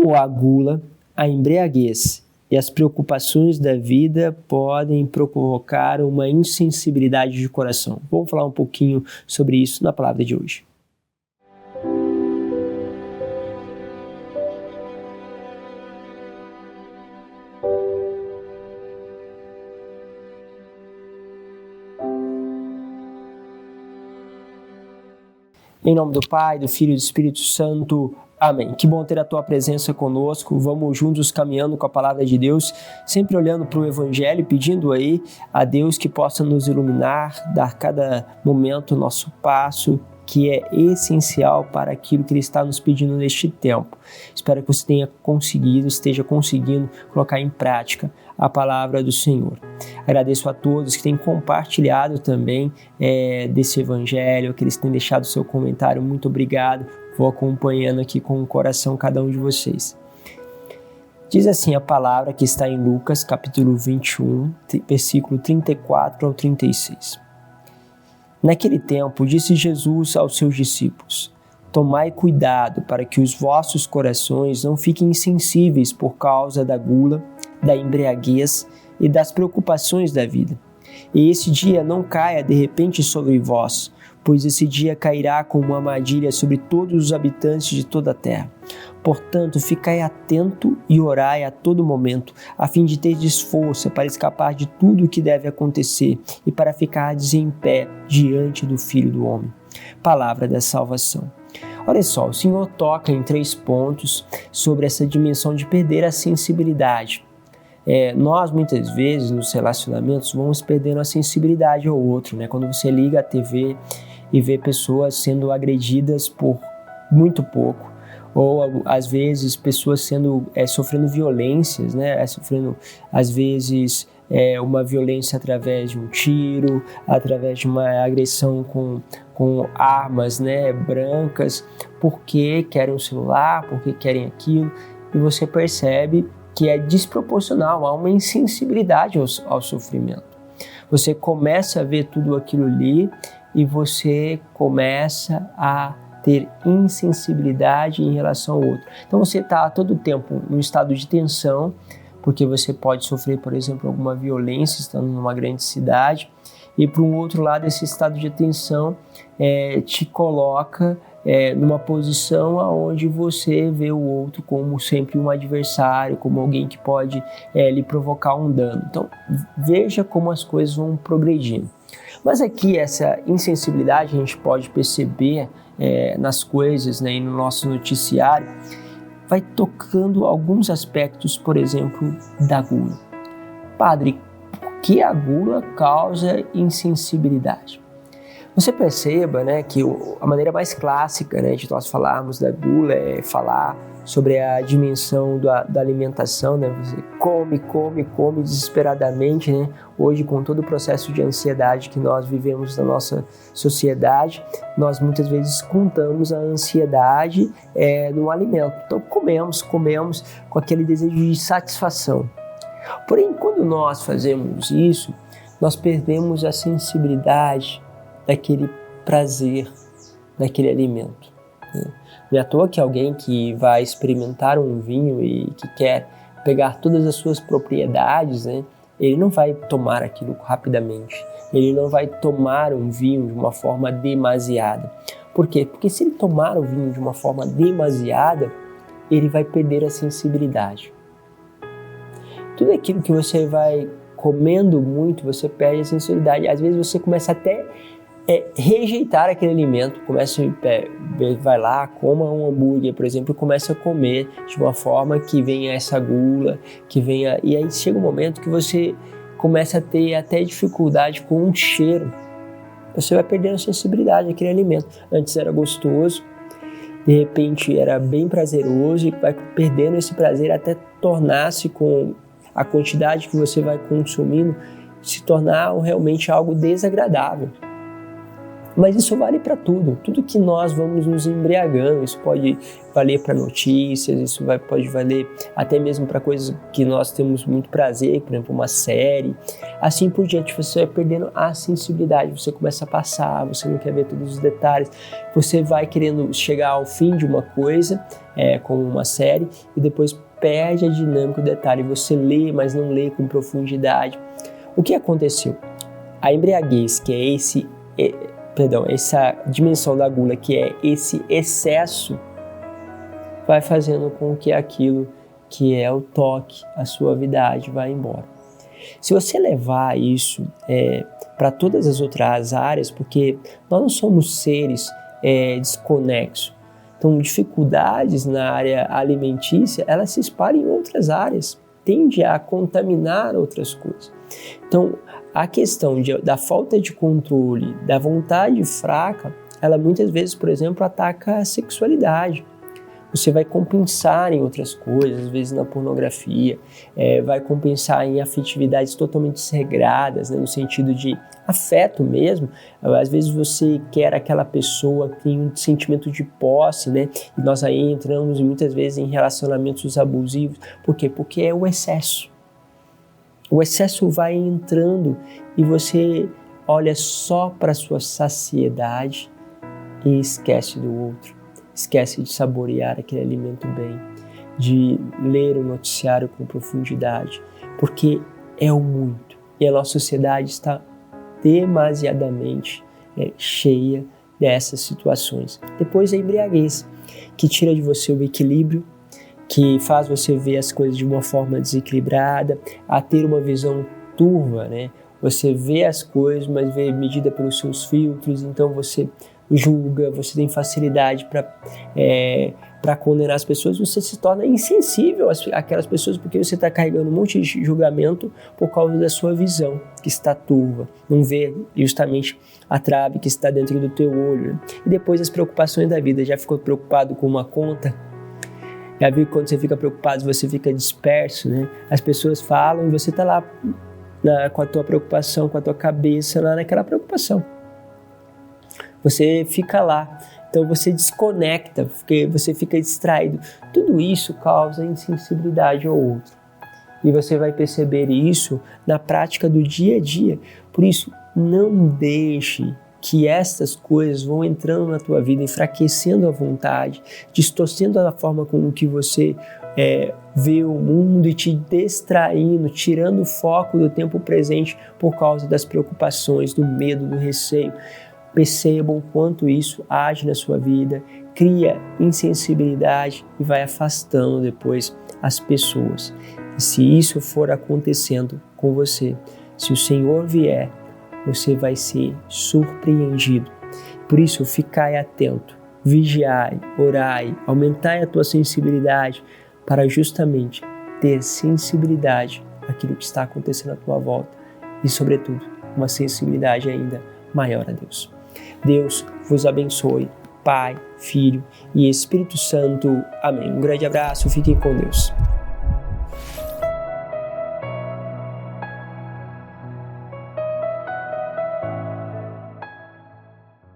Como a gula, a embriaguez e as preocupações da vida podem provocar uma insensibilidade de coração. Vamos falar um pouquinho sobre isso na palavra de hoje. Em nome do Pai, do Filho e do Espírito Santo. Amém. Que bom ter a tua presença conosco. Vamos juntos caminhando com a palavra de Deus, sempre olhando para o Evangelho, pedindo aí a Deus que possa nos iluminar, dar cada momento o nosso passo, que é essencial para aquilo que Ele está nos pedindo neste tempo. Espero que você esteja conseguindo colocar em prática a palavra do Senhor. Agradeço a todos que têm compartilhado também desse Evangelho, que eles têm deixado seu comentário. Muito obrigado. Vou acompanhando aqui com o coração cada um de vocês. Diz assim a palavra que está em Lucas, capítulo 21, versículo 34 ao 36. Naquele tempo, disse Jesus aos seus discípulos: tomai cuidado para que os vossos corações não fiquem insensíveis por causa da gula, da embriaguez e das preocupações da vida. E esse dia não caia de repente sobre vós, pois esse dia cairá como uma armadilha sobre todos os habitantes de toda a terra. Portanto, ficai atento e orai a todo momento, a fim de terdes força para escapar de tudo o que deve acontecer e para ficardes em pé diante do Filho do Homem. Palavra da salvação. Olha só, o Senhor toca em 3 pontos sobre essa dimensão de perder a sensibilidade. Nós muitas vezes nos relacionamentos vamos perdendo a sensibilidade ao outro, né? Quando você liga a TV e vê pessoas sendo agredidas por muito pouco, ou às vezes pessoas sofrendo violências, né? Sofrendo às vezes uma violência através de um tiro, através de uma agressão com armas, né, brancas, porque querem um celular, porque querem aquilo, e você percebe que é desproporcional, há uma insensibilidade ao sofrimento. Você começa a ver tudo aquilo ali e você começa a ter insensibilidade em relação ao outro. Então você está todo o tempo num estado de tensão, porque você pode sofrer, por exemplo, alguma violência estando numa grande cidade, e por um outro lado esse estado de tensão te coloca numa posição onde você vê o outro como sempre um adversário, como alguém que pode lhe provocar um dano. Então veja como as coisas vão progredindo. Mas aqui essa insensibilidade a gente pode perceber nas coisas, né, e no nosso noticiário, vai tocando alguns aspectos, por exemplo, da gula. Padre, por que a gula causa insensibilidade? Você perceba, né, que a maneira mais clássica, né, de nós falarmos da gula é falar sobre a dimensão da alimentação, né? Você come desesperadamente, né? Hoje, com todo o processo de ansiedade que nós vivemos na nossa sociedade, nós muitas vezes contamos a ansiedade no alimento. Então comemos com aquele desejo de satisfação. Porém, quando nós fazemos isso, nós perdemos a sensibilidade daquele prazer, daquele alimento. Não é à toa que alguém que vai experimentar um vinho e que quer pegar todas as suas propriedades, né, ele não vai tomar aquilo rapidamente. Ele não vai tomar um vinho de uma forma demasiada. Por quê? Porque se ele tomar o vinho de uma forma demasiada, ele vai perder a sensibilidade. Tudo aquilo que você vai comendo muito, você perde a sensibilidade. Às vezes você começa até rejeitar aquele alimento, vai lá, coma um hambúrguer, por exemplo, e começa a comer de uma forma que venha essa gula, e aí chega um momento que você começa a ter até dificuldade com um cheiro. Você vai perdendo a sensibilidade àquele alimento. Antes era gostoso, de repente era bem prazeroso, e vai perdendo esse prazer até tornar-se, com a quantidade que você vai consumindo, se tornar realmente algo desagradável. Mas isso vale para tudo que nós vamos nos embriagando. Isso pode valer para notícias, isso pode valer até mesmo para coisas que nós temos muito prazer, por exemplo, uma série. Assim por diante, você vai perdendo a sensibilidade, você começa a passar, você não quer ver todos os detalhes, você vai querendo chegar ao fim de uma coisa, como uma série, e depois perde a dinâmica, o detalhe, você lê, mas não lê com profundidade. O que aconteceu? A embriaguez, que é essa dimensão da gula, que é esse excesso, vai fazendo com que aquilo que é o toque, a suavidade, vá embora. Se você levar isso para todas as outras áreas, porque nós não somos seres desconexos, então dificuldades na área alimentícia, elas se espalham em outras áreas, tende a contaminar outras coisas. Então, a questão da falta de controle, da vontade fraca, ela muitas vezes, por exemplo, ataca a sexualidade. Você vai compensar em outras coisas, às vezes na pornografia, vai compensar em afetividades totalmente desregradas, né, no sentido de afeto mesmo. Às vezes você quer aquela pessoa que tem um sentimento de posse, né, e nós aí entramos muitas vezes em relacionamentos abusivos. Por quê? Porque é o excesso. O excesso vai entrando e você olha só para a sua saciedade e esquece do outro. Esquece de saborear aquele alimento bem, de ler o noticiário com profundidade, porque é o muito. E a nossa sociedade está demasiadamente cheia dessas situações. Depois a embriaguez, que tira de você o equilíbrio, que faz você ver as coisas de uma forma desequilibrada, a ter uma visão turva, né? Você vê as coisas, mas vê medida pelos seus filtros, então você julga, você tem facilidade para condenar as pessoas, você se torna insensível àquelas pessoas porque você está carregando um monte de julgamento por causa da sua visão, que está turva, não vê justamente a trave que está dentro do teu olho. Né? E depois as preocupações da vida, já ficou preocupado com uma conta? Já viu que quando você fica preocupado, você fica disperso, né? As pessoas falam e você está lá com a tua preocupação, com a tua cabeça lá naquela preocupação. Você fica lá, então você desconecta, porque você fica distraído. Tudo isso causa insensibilidade ao outro. E você vai perceber isso na prática do dia a dia. Por isso, não deixe que estas coisas vão entrando na tua vida, enfraquecendo a vontade, distorcendo a forma como que você vê o mundo e te distraindo, tirando o foco do tempo presente por causa das preocupações, do medo, do receio. Percebam quanto isso age na sua vida, cria insensibilidade e vai afastando depois as pessoas. E se isso for acontecendo com você, se o Senhor vier, você vai ser surpreendido. Por isso, ficai atento, vigiai, orai, aumentai a tua sensibilidade para justamente ter sensibilidade àquilo que está acontecendo à tua volta e, sobretudo, uma sensibilidade ainda maior a Deus. Deus vos abençoe, Pai, Filho e Espírito Santo. Amém. Um grande abraço, fiquem com Deus.